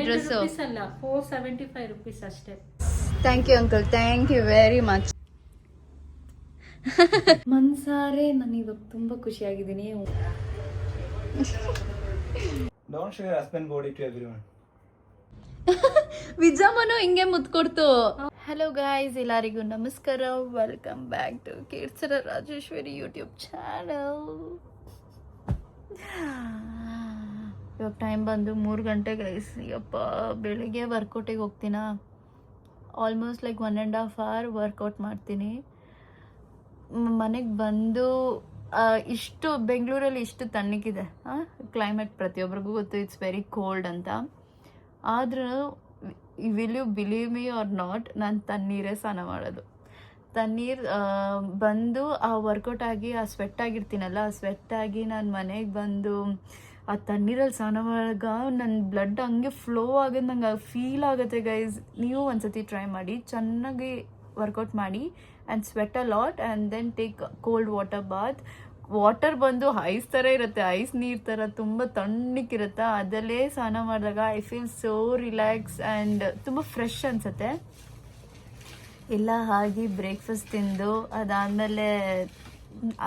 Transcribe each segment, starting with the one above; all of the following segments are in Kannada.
ಡ್ರೆಸ್ ಅಲ್ಲ 475 rupees ಅಷ್ಟೇ. Thank you uncle, thank you very much. ಮನ್ಸಾರೆ ನಾನು ಇವಾಗ ತುಂಬಾ ಖುಷಿಯಾಗಿದ್ದೀನಿ. Don't show your husband body to everyone. ವಿಜಾಮನು ಹಿಂಗೆ ಮುತ್ಕೊಡ್ತು. ಹಲೋ ಗಾಯ್ಸ್, ಎಲ್ಲರಿಗೂ ನಮಸ್ಕಾರ. Welcome back to Keersara Rajeshwari YouTube channel. ಇವಾಗ ಟೈಮ್ ಬಂದು 3 ಗಂಟೆ ಗೈಸ್. ಯಪ್ಪ, ಬೆಳಿಗ್ಗೆ ವರ್ಕೌಟಿಗೆ ಹೋಗ್ತೀನ. ಆಲ್ಮೋಸ್ಟ್ ಲೈಕ್ 1.5 hour ವರ್ಕೌಟ್ ಮಾಡ್ತೀನಿ. ಮನೆಗೆ ಬಂದು ಇಷ್ಟು ಬೆಂಗಳೂರಲ್ಲಿ ಇಷ್ಟು ತಣ್ಣಗಿದೆ ಕ್ಲೈಮೇಟ್, ಪ್ರತಿಯೊಬ್ಬರಿಗೂ ಗೊತ್ತು ಇಟ್ಸ್ ವೆರಿ ಕೋಲ್ಡ್ ಅಂತ. ಆದರೂ will you believe me or not, ನಾನು ತಣ್ಣೀರೇ ಸ್ನಾನ ಮಾಡೋದು. ತಣ್ಣೀರು ಬಂದು ಆ ವರ್ಕೌಟ್ ಆಗಿ ಆ ಸ್ವೆಟ್ ಆಗಿರ್ತೀನಲ್ಲ, ಆ ಸ್ವೆಟ್ ಆಗಿ ನಾನು ಮನೆಗೆ ಬಂದು ಆ ತಣ್ಣೀರಲ್ಲಿ ಸ್ನಾನ ಮಾಡುವಾಗ ನನ್ನ ಬ್ಲಡ್ ಹಂಗೆ ಫ್ಲೋ ಆಗೋದು ನಂಗೆ ಫೀಲ್ ಆಗುತ್ತೆ ಗೈಸ್. ನೀವು ಒಂದ್ಸತಿ ಟ್ರೈ ಮಾಡಿ, ಚೆನ್ನಾಗಿ ವರ್ಕೌಟ್ ಮಾಡಿ and sweat a lot and then take cold water bath. Water ಬಂದು ಐಸ್ ಥರ ಇರುತ್ತೆ, ಐಸ್ ನೀರು ಥರ ತುಂಬ ತಣ್ಣಕ್ಕಿರುತ್ತೆ. ಅದರಲ್ಲೇ ಸ್ನಾನ ಮಾಡಿದಾಗ I feel so relax and ತುಂಬ ಫ್ರೆಶ್ ಅನಿಸುತ್ತೆ. ಎಲ್ಲ ಹಾಗೆ ಬ್ರೇಕ್ಫಾಸ್ಟ್ ತಿಂದು ಅದಾದಮೇಲೆ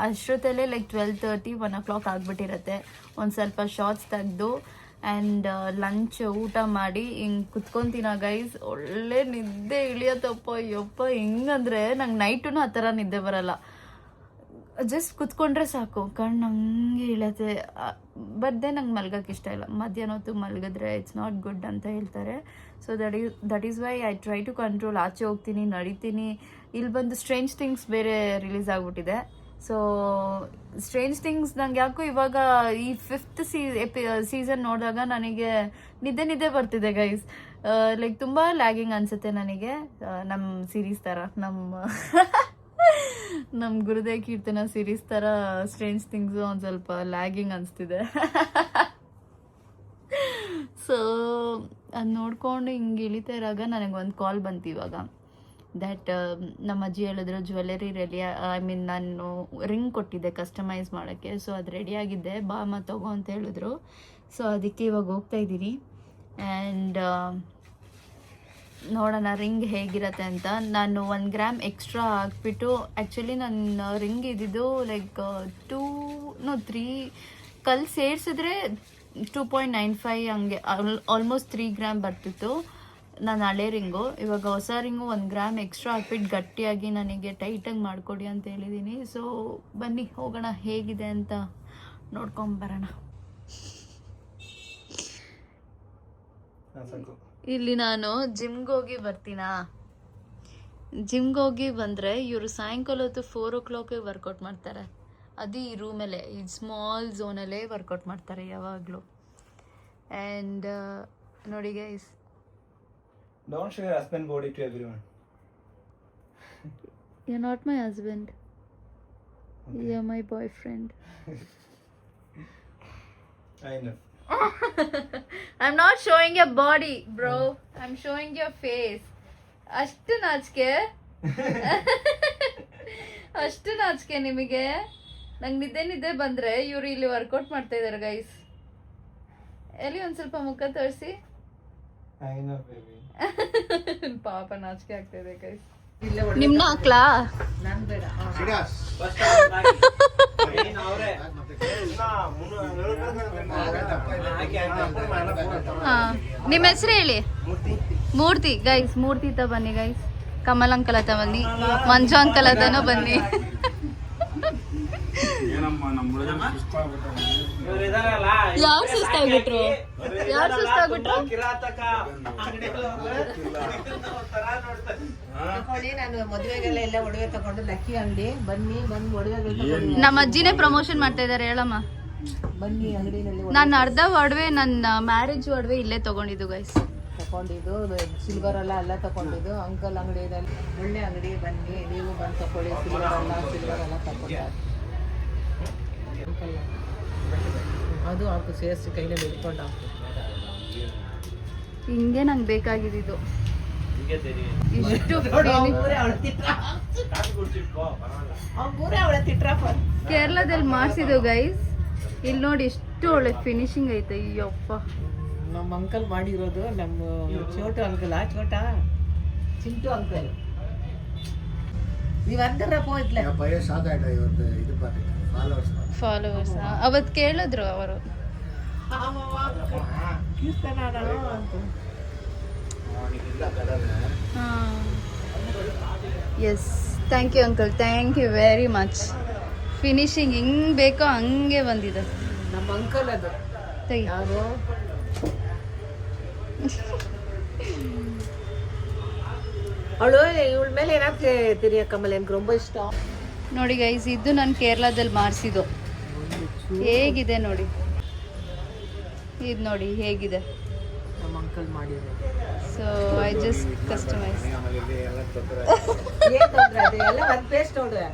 ಅಷ್ಟೊತ್ತಲ್ಲೇ ಲೈಕ್ 12:30 1 o'clock ಆಗಿಬಿಟ್ಟಿರುತ್ತೆ. ಒಂದು ಸ್ವಲ್ಪ ಶಾರ್ಟ್ಸ್ ತೆಗೆದು ಆ್ಯಂಡ್ ಲಂಚ್ ಊಟ ಮಾಡಿ ಹಿಂಗೆ ಕುತ್ಕೊತೀನ ಗೈಸ್. ಒಳ್ಳೆ ನಿದ್ದೆ ಇಳಿಯತ್ತಪ್ಪ. ಯಪ್ಪ, ಹೆಂಗಂದರೆ ನಂಗೆ ನೈಟೂ ಆ ಥರ ನಿದ್ದೆ ಬರಲ್ಲ. ಜಸ್ಟ್ ಕುತ್ಕೊಂಡ್ರೆ ಸಾಕು, ಕಣ್ಣು ಹಂಗೆ ಇಳತ್ತೆ. ಬಟ್ ದೇ ನಂಗೆ ಮಲ್ಗೋಕ್ಕೆ ಇಷ್ಟ ಇಲ್ಲ. ಮಧ್ಯಾಹ್ನ ಹೊತ್ತು ಮಲಗಿದ್ರೆ ಇಟ್ಸ್ ನಾಟ್ ಗುಡ್ ಅಂತ ಹೇಳ್ತಾರೆ. So that is why I try to control. ಆಚೆ ಹೋಗ್ತೀನಿ, ನಡೀತೀನಿ. ಇಲ್ಲಿ ಬಂದು ಸ್ಟ್ರೇಂಜ್ ಥಿಂಗ್ಸ್ ಬೇರೆ ರಿಲೀಸ್ ಆಗಿಬಿಟ್ಟಿದೆ. ಸೊ ಸ್ಟ್ರೇಂಜ್ ಥಿಂಗ್ಸ್ ನಂಗೆ ಯಾಕೋ ಇವಾಗ ಈ 5th ಸೀಸನ್ ನೋಡಿದಾಗ ನನಗೆ ನಿದ್ದೆ ಬರ್ತಿದೆ ಗೈಸ್. ಲೈಕ್ ತುಂಬ ಲ್ಯಾಗಿಂಗ್ ಅನಿಸುತ್ತೆ ನನಗೆ. ನಮ್ಮ ಸೀರೀಸ್ ಥರ, ನಮ್ಮ ಗುರುದೇವ್ ಕೀರ್ತನ ಸೀರೀಸ್ ಥರ ಸ್ಟ್ರೇಂಜ್ ಥಿಂಗ್ಸು ಒಂದು ಸ್ವಲ್ಪ ಲ್ಯಾಗಿಂಗ್ ಅನಿಸ್ತಿದೆ. ಸೊ ಅದು ನೋಡ್ಕೊಂಡು ಹಿಂಗೆ ಇಳಿತಾ ಇರಾಗ ನನಗೊಂದು ಕಾಲ್ ಬಂತು ಇವಾಗ. ದ್ಯಾಟ್ ನಮ್ಮ ಅಜ್ಜಿ ಹೇಳಿದ್ರು ಜ್ಯುವೆಲರಿ ರೆಡಿ, ಐ ಮೀನ್ ನಾನು ರಿಂಗ್ ಕೊಟ್ಟಿದ್ದೆ ಕಸ್ಟಮೈಸ್ ಮಾಡೋಕ್ಕೆ. ಸೊ ಅದು ರೆಡಿಯಾಗಿದ್ದೆ, ಬಾಮ ತಗೋ ಅಂತ ಹೇಳಿದ್ರು. ಸೊ ಅದಕ್ಕೆ ಇವಾಗ ಹೋಗ್ತಾ ಇದ್ದೀನಿ ಆ್ಯಂಡ್ ನೋಡೋಣ ರಿಂಗ್ ಹೇಗಿರತ್ತೆ ಅಂತ. ನಾನು 1 ಗ್ರಾಮ್ ಎಕ್ಸ್ಟ್ರಾ ಹಾಕ್ಬಿಟ್ಟು, ಆ್ಯಕ್ಚುಲಿ ನನ್ನ ರಿಂಗ್ ಇದ್ದಿದ್ದು ಲೈಕ್ 3 ಕಲ್ ಸೇರಿಸಿದ್ರೆ 2.95 ಹಂಗೆ ಆಲ್ಮೋಸ್ಟ್ 3 ಗ್ರಾಮ್ ಬರ್ತಿತ್ತು ನಾನು ಹಳೆ ರಿಂಗು. ಇವಾಗ ಹೊಸ ರಿಂಗು 1 ಗ್ರಾಮ್ ಎಕ್ಸ್ಟ್ರಾ ಹಾಕ್ಬಿಟ್ಟು ಗಟ್ಟಿಯಾಗಿ ನನಗೆ ಟೈಟಾಗಿ ಮಾಡಿಕೊಡಿ ಅಂತ ಹೇಳಿದ್ದೀನಿ. ಸೊ ಬನ್ನಿ ಹೋಗೋಣ, ಹೇಗಿದೆ ಅಂತ ನೋಡ್ಕೊಂಬರೋಣ. ಇಲ್ಲಿ ನಾನು ಜಿಮ್ಗೆ ಹೋಗಿ ಬರ್ತೀನಾ. ಜಿಮ್ಗೆ ಹೋಗಿ ಬಂದರೆ ಇವರು ಸಾಯಂಕಾಲ ಹೊತ್ತು 4 o'clock ವರ್ಕೌಟ್ ಮಾಡ್ತಾರೆ. ಅದು ಈ ರೂಮಲ್ಲೇ, ಈ ಸ್ಮಾಲ್ ಝೋನಲ್ಲೇ ವರ್ಕೌಟ್ ಮಾಡ್ತಾರೆ ಯಾವಾಗಲೂ. ಆ್ಯಂಡ್ ನೋಡಿ guys, Don't show your husband body to everyone. You're not my husband. Okay. You're my boyfriend. I know. I'm not showing your body, bro. I'm showing your face. ಅಷ್ಟು ನಾಚಿಕೆ ನಿಮಗೆ. ನಂಗೆ ನಿದ್ದೆ ಬಂದರೆ ಇವರು ಇಲ್ಲಿ ವರ್ಕೌಟ್ ಮಾಡ್ತಾ ಇದ್ದಾರೆ ಗೈಸ್. ಎಲ್ಲಿ ಒಂದು ಸ್ವಲ್ಪ ಮುಖ ತೋರಿಸಿ. I know, baby. ಪಾಪ ನಾಚಿಕೆ ಆಗ್ತಾ ಇದೆ ಗೈಸ್. ನಿಮ್ನ ಹಾಕ್ಲಾ? ನಿಮ್ಮ ಹೆಸರು ಹೇಳಿ. ಮೂರ್ತಿ ಗೈಸ್. ಮೂರ್ತಿ ತ ಬನ್ನಿ ಗೈಸ್. ಕಮಲ್ ಅಂಕಲ್ ಹತ್ತ ಬನ್ನಿ. ಮಂಜು ಅಂಕಲ್ ಹತ್ತನೂ ಬನ್ನಿ. ಯಾರು ಸುಸ್ತಾಗ್ಬಿಟ್ರು? ನಾನು ಮದುವೆಗೆಲ್ಲ ಎಲ್ಲ ಒಡವೆ ತಗೊಂಡು ಲಕ್ಕಿ ಅಂಗಡಿ ಬನ್ನಿ, ಬಂದು ಒಡವೆ ನಮ್ಮ ಅಜ್ಜಿನೇ ಪ್ರಮೋಷನ್ ಮಾಡ್ತಾ ಇದಾರೆ. ಹೇಳಮ್ಮ ಬನ್ನಿ ಅಂಗಡಿನಲ್ಲಿ. ನಾನು ಅರ್ಧ ಒಡವೆ ನನ್ನ ಮ್ಯಾರೇಜ್ ಒಡವೆ ಇಲ್ಲೇ ತಗೊಂಡಿದ್ದು ಗೈಸ್. ತಗೊಂಡಿದ್ದು ಸಿಲ್ವರ್ ಎಲ್ಲ ತಗೊಂಡಿದ್ದು ಅಂಕಲ್ ಅಂಗಡಿಯಲ್ಲಿ. ಒಳ್ಳೆ ಅಂಗಡಿ, ಬನ್ನಿ ನೀವು ಬಂದು ತಗೊಳ್ಳಿ. ಸಿಲ್ವರ್ ಎಲ್ಲ ತಗೊಂಡು ಅದು ಹಾಕು, ಸೇರಿಸಿ ಕೈಯಲ್ಲಿ ಇಟ್ಕೊಂಡು ಹಾಕು. ಹಿಂಗೆ ನಂಗೆ ಬೇಕಾಗಿದ್ದು ಇಷ್ಟು. ಕೇರಳದಲ್ಲಿ ಮಾಡಿಸಿದ್ದು ಗೈಸ್. ಇಲ್ಲಿ ನೋಡಿ ಎಷ್ಟು ಒಳ್ಳೆ ಫಿನಿಶಿಂಗ್ ಐತೆ. ಅಯ್ಯಪ್ಪ, ನಮ್ಮ ಅಂಕಲ್ ಮಾಡಿರೋದು, ನಮ್ಮ ಚೋಟು ಅಂಕಲ್ ಚಿಂಟು ಅಂಕಲ್. ನೀವು ಅಂದರಪ್ಪ ಇಟ್ಲೆ ಫಾಲೋವರ್ಸ್ ಅವತ್ತು ಕೇಳಿದ್ರು ಅವರು. Yes, thank you uncle, thank you very much. Finishing ಹೆಂಗೆ ಬೇಕೋ ಹಂಗೆ ಬಂದಿದೆ. ನಮ್ಮ ಅಂಕಲ್ ಅದು ತೆಗಿ. ಯಾರು ಅವಳು ಇವಳ ಮೇಲೆ ಏನಾಗ್ತೇ ತಿರಿಯ ಕಮಲ್, எனக்கு ரொம்ப ಇಷ್ಟ. ನೋಡಿ ಗೈಸ್, ಇದು ನಾನು ಕೇರಳದಲ್ಲಿ ಮಾಡಿಸಿದ್ದು. ಹೇಗಿದೆ ನೋಡಿ, ಇದು ನೋಡಿ ಹೇಗಿದೆ. ನಮ್ಮ ಅಂಕಲ್ ಮಾಡಿರೋದು. So I just customise. ಎಲ್ಲ ಒಂದು ಪೇಸ್ಟ್ ನೋಡ್ರೆ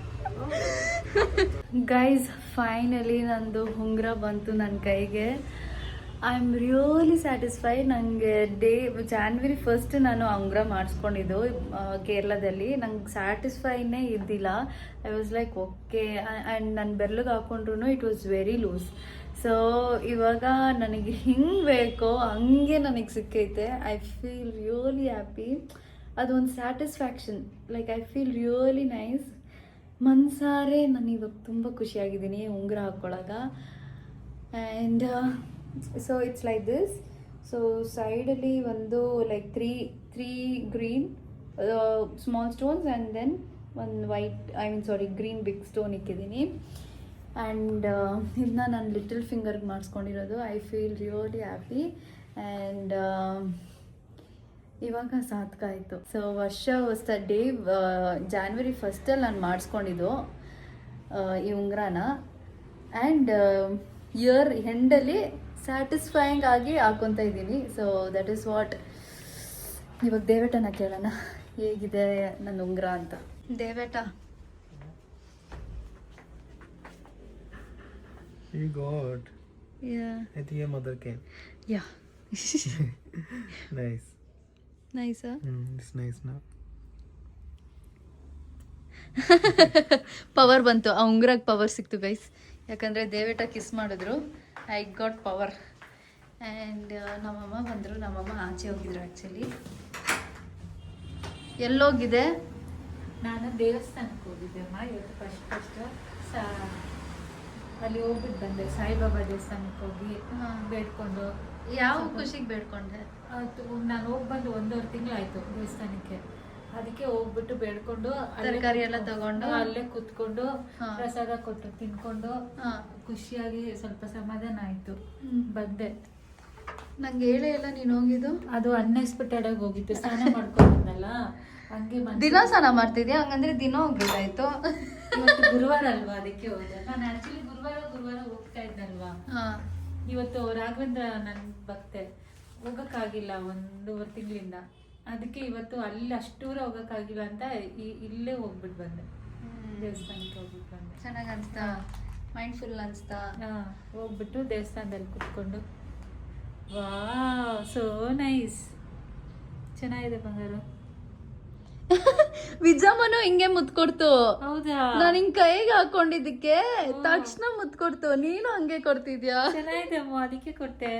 ಗೈಸ್, ಫೈನಲಿ ನಂದು ಉಂಗುರ ಬಂತು ನನ್ನ ಕೈಗೆ. I am really satisfied. ನನಗೆ ಜಾನ್ವರಿ 1 ನಾನು ಉಂಗುರ ಮಾಡಿಸ್ಕೊಂಡಿದ್ದು ಕೇರಳದಲ್ಲಿ. ನಂಗೆ ಸ್ಯಾಟಿಸ್ಫೈನೇ ಇದ್ದಿಲ್ಲ. I was like okay. And ನನ್ನ ಬೆರ್ಲಿಗೆ ಹಾಕೊಂಡ್ರು it was very loose. So ಇವಾಗ ನನಗೆ ಹಿಂಗೆ ಬೇಕೋ ಹಂಗೆ ನನಗೆ ಸಿಕ್ಕೈತೆ. I feel really happy. ಅದೊಂದು satisfaction. Like I feel really nice. ಮನ್ಸಾರೆ ನಾನು ಇವಾಗ ತುಂಬ ಖುಷಿಯಾಗಿದ್ದೀನಿ ಉಂಗುರ ಹಾಕ್ಕೊಳ್ಳೋಗ. And so it's like this. So ಸೈಡಲ್ಲಿ ಒಂದು like three green small stones and then ಒಂದು ವೈಟ್ ಗ್ರೀನ್ ಬಿಗ್ ಸ್ಟೋನ್ ಇಕ್ಕಿದ್ದೀನಿ. ಆ್ಯಂಡ್ ಇದನ್ನ ನಾನು ಲಿಟಲ್ ಫಿಂಗರ್ಗೆ ಮಾಡಿಸ್ಕೊಂಡಿರೋದು. I feel really happy. And ಇವಾಗ ಸಾರ್ಥಕ ಆಯಿತು. ಸೊ ವರ್ಷ ಹೊಸ ಡೇ ಜಾನ್ವರಿ 1 ನಾನು ಮಾಡಿಸ್ಕೊಂಡಿದ್ದು ಈ ಉಂಗುರನ. ಆ್ಯಂಡ್ ಇಯರ್ ಎಂಡಲ್ಲಿ ಸ್ಯಾಟಿಸ್ಫೈಯಿಂಗ್ ಆಗಿ ಹಾಕ್ಕೊತಾ ಇದ್ದೀನಿ. So that is what. ಇವಾಗ ದೇವೇಟನ ಕೇಳೋಣ ಹೇಗಿದೆ ನನ್ನ ಉಂಗುರ ಅಂತ. ದೇವೇಟ, You got. Yeah. I think your mother came. Yeah. Nice. Nice, huh? It's nice now. Power ಬಂತು. ಆ ಉಂಗುರಕ್ಕೆ ಪವರ್ ಸಿಕ್ತು ಗೈಸ್. ಯಾಕಂದರೆ ದೇವೇಟ ಕಿಸ್ ಮಾಡಿದ್ರು. I got power. ಆ್ಯಂಡ್ ನಮ್ಮಮ್ಮ ಬಂದರು. ನಮ್ಮಮ್ಮ ಆಚೆ ಹೋಗಿದ್ರು ಆ್ಯಕ್ಚುಲಿ. ಎಲ್ಲೋಗಿದೆ? ನಾನು ದೇವಸ್ಥಾನಕ್ಕೆ ಹೋಗಿದ್ದೆ ಅಮ್ಮ ಇವತ್ತು ಫಸ್ಟ್ ಅಲ್ಲಿ ಹೋಗ್ಬಿಟ್ಟು ಬಂದೆ. ಸಾಯಿಬಾಬಾ ದೇವಸ್ಥಾನಕ್ಕೆ ಹೋಗಿ ಬೇಡ್ಕೊಂಡು. ಯಾವ ಖುಷಿಗೆ ಬೇಡ್ಕೊಂಡೆ? ನಾನು ಹೋಗಿ ಬಂದು 1.5 ತಿಂಗಳಾಯ್ತು ದೇವಸ್ಥಾನಕ್ಕೆ. ಅದಕ್ಕೆ ಹೋಗ್ಬಿಟ್ಟು ಬೇಡ್ಕೊಂಡು ತರಕಾರಿ ಎಲ್ಲ ತಗೊಂಡು ಅಲ್ಲೇ ಕುತ್ಕೊಂಡು ಪ್ರಸಾದ ಕೊಟ್ಟು ತಿನ್ಕೊಂಡು ಖುಷಿಯಾಗಿ ಸ್ವಲ್ಪ ಸಮಾಧಾನ ಆಯ್ತು. ಬಂದೆ. ನಂಗೆ ಹೇಳೇ ಇಲ್ಲ ನೀನು ಹೋಗಿದ್ದು. ಅದು ಅನ್ಎಕ್ಸ್ಪೆಕ್ಟೆಡ್ ಆಗಿ ಹೋಗಿತ್ತು. ಸ್ನಾನ ಮಾಡ್ಕೊಂಡು ಬಂದಲ್ಲ, ಹಂಗೆ ದಿನ ಸ್ನಾನ ಮಾಡ್ತಿದ್ಯಾ? ಹಂಗಂದ್ರೆ ದಿನ ಹೋಗ್ಬೇಕಾಯ್ತು. ಇವತ್ತು ಗುರುವಾರ ಅಲ್ವಾ, ಅದಕ್ಕೆ ಹೋದೆ. ನಾನು ಆಕ್ಚುಲಿ ಗುರುವಾರ ಹೋಗ್ತಾ ಇದ್ನಲ್ವಾ. ಇವತ್ತು ರಾಘವೇಂದ್ರ ನನ್ನ ಭಕ್ತೆ, ಹೋಗಕ್ಕಾಗಿಲ್ಲ 1.5 ತಿಂಗಳಿಂದ. ಅದಕ್ಕೆ ಇವತ್ತು ಅಲ್ಲಿ ಅಷ್ಟೂರ ಹೋಗಕ್ಕಾಗಿಲ್ಲ ಅಂತ ಇಲ್ಲೇ ಹೋಗ್ಬಿಟ್ಟು ಬಂದೆ. ದೇವಸ್ಥಾನಕ್ಕೆ ಹೋಗ್ಬಿಟ್ಟು ಬಂದೆ. ಚೆನ್ನಾಗಿ ಅನ್ಸ್ತಾ? ಮೈಂಡ್ಫುಲ್ ಅನ್ಸ್ತಾ? ಹೋಗ್ಬಿಟ್ಟು ದೇವಸ್ಥಾನದಲ್ಲಿ ಕುತ್ಕೊಂಡು ವಾವ್ ಸೋ ನೈಸ್. ಚೆನ್ನಾಗಿದೆ ಬಂಗಾರು. ವಿಜಮ್ಮನು ಹಿಂಗೆ ಮುತ್ಕೊಡ್ತು. ಹೌದಾ? ನಾನು ಹಿಂಗ್ ಕೈಗೆ ಹಾಕೊಂಡಿದ್ದಕ್ಕೆ ತಕ್ಷಣ ಮುತ್ಕೊಡ್ತು. ನೀನು ಹಂಗೆ ಕೊಡ್ತಿದ್ಯಾ? ಚೆನ್ನಾಗಿದೆ ಅಮ್ಮ, ಅದಕ್ಕೆ ಕೊಟ್ಟೆ.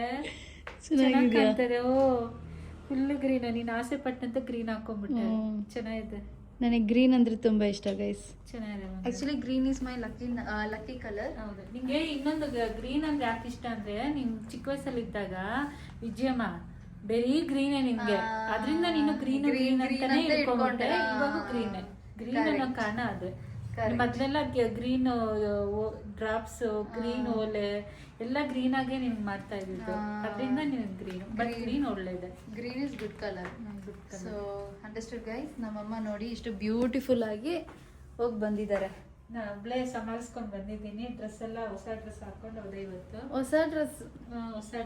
ಚೆನ್ನಾಗಿ ಕಾಣ್ತದೆ. ಓ ಫುಲ್ ಗ್ರೀನ್. ನೀನು ಆಸೆ ಪಟ್ಟಂತ ಗ್ರೀನ್ ಹಾಕೊಂಡ್ಬಿಟ್ಟೆ. ಚೆನ್ನಾಗಿದೆ. ನನಗೆ ಗ್ರೀನ್ ಅಂದ್ರೆ ತುಂಬಾ ಇಷ್ಟ ಗೈಸ್. ಚೆನ್ನಾಗಿದೆ. Actually green is my lucky colour. ಹೌದು. ನಿಂಗೆ ಇನ್ನೊಂದು ಗ್ರೀನ್ ಅಂದ್ರೆ ಯಾಕೆ ಇಷ್ಟ ಅಂದ್ರೆ, ನಿನ್ ಚಿಕ್ಕ ವಯಸ್ಸಲ್ಲಿ ಇದ್ದಾಗ ವಿಜಯಮ್ಮ ಬರೀ ಗ್ರೀನೇ ನಿನ್ಗೆ. ಅದರಿಂದ ನೀನು ಗ್ರೀನ್ ಅಂತಾನೆ ಇಟ್ಕೊಂಡ್ಬಿಟ್ಟೆ. ಇವಾಗ ಗ್ರೀನ್ ಅನ್ನೋ ಕಾರಣ ಅದು. ಮೊದ್ಲೆಲ್ಲ ಗ್ರೀನ್ ಡ್ರಾಪ್ಸ್, ಗ್ರೀನ್ ಓಲೆ ಎಲ್ಲ ಗ್ರೀನ್ ಆಗೇ ನೀನ್ ಮಾಡ್ತಾ ಇದ್ದಿದ್ದು. ಅದರಿಂದ ನಿನ್ ಗ್ರೀನ್. ಬಟ್ ಗ್ರೀನ್ ಒಳ್ಳೇದೆ. Green is good colour. So understood guys. ನಮ್ಮಮ್ಮ ನೋಡಿ ಇಷ್ಟು ಬ್ಯೂಟಿಫುಲ್ ಆಗಿ ಹೋಗಿ ಬಂದಿದ್ದಾರೆ. ನಾನು ಒಬ್ಳೆ ಸಂಭಾಳಿಸ್ಕೊಂಡು ಬಂದಿದ್ದೀನಿ. ಡ್ರೆಸ್ ಎಲ್ಲ ಹೊಸ ಡ್ರೆಸ್ ಹಾಕೊಂಡು ಹೋದೆ ಇವತ್ತು. ಹೊಸ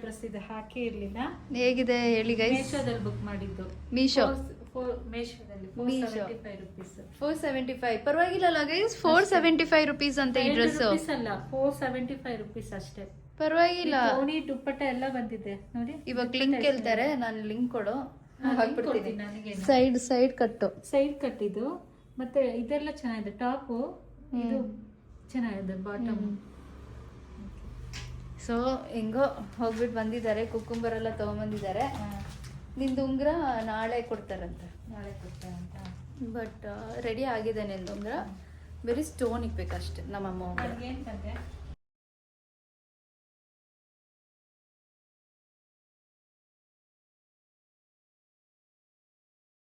ಡ್ರೆಸ್ ಇದೆ, ಹಾಕಿ ಇರ್ಲಿಲ್ಲ. ಹೇಗಿದೆ ಹೇಳಿ ಗೈಸ್? ಮೀಶೋದಲ್ಲಿ ಬುಕ್ ಮಾಡಿದ್ದು. ಮೇಶೋದಲ್ಲಿ 475 rupees. 475 ಪರವಾಗಿಲ್ಲ ಗೈಸ್. 475 rupees ಅಂತ ಈ ಡ್ರೆಸ್ ಅಲ್ಲ, 475 rupees ಅಷ್ಟೇ. ಪರವಾಗಿಲ್ಲ. ಓಣಿ ದುಪ್ಪಟ್ಟ ಎಲ್ಲ ಬಂದಿದೆ ನೋಡಿ. ಇವಾಗ ಲಿಂಕ್ ಕೇಳ್ತಾರೆ, ನಾನು ಲಿಂಕ್ ಕೊಡು, ಹಾಕ್ಬಿಡ್ತೀನಿ. ನನಗೆ ಸೈಡ್ ಕಟ್ಟಿದ್ದು. ಮತ್ತೆ ಇದೆಲ್ಲ ಚೆನ್ನಾಗಿದೆ. ಟಾಪು ಇದು ಚೆನ್ನಾಗಿದೆ. ಬಾಟಮ್ ಸೊ ಹೆಂಗೋ ಹೋಗ್ಬಿಟ್ಟು ಬಂದಿದ್ದಾರೆ, ಕುಕ್ಕುಂಬರ್ ಎಲ್ಲ ತೊಗೊಂಬಂದಿದ್ದಾರೆ. ನಿಂದು ಉಂಗುರ ನಾಳೆ ಕೊಡ್ತಾರಂತೆ. ನಾಳೆ ಕೊಡ್ತಾರಂತ. ಬಟ್ ರೆಡಿ ಆಗಿದೆ ನಿಂದು ಉಂಗುರ, ಬರೀ ಸ್ಟೋನ್ ಇಕ್ಬೇಕಷ್ಟೆ ನಮ್ಮಮ್ಮ ಉಂಗುರ. ಏನು ತಂದೆ?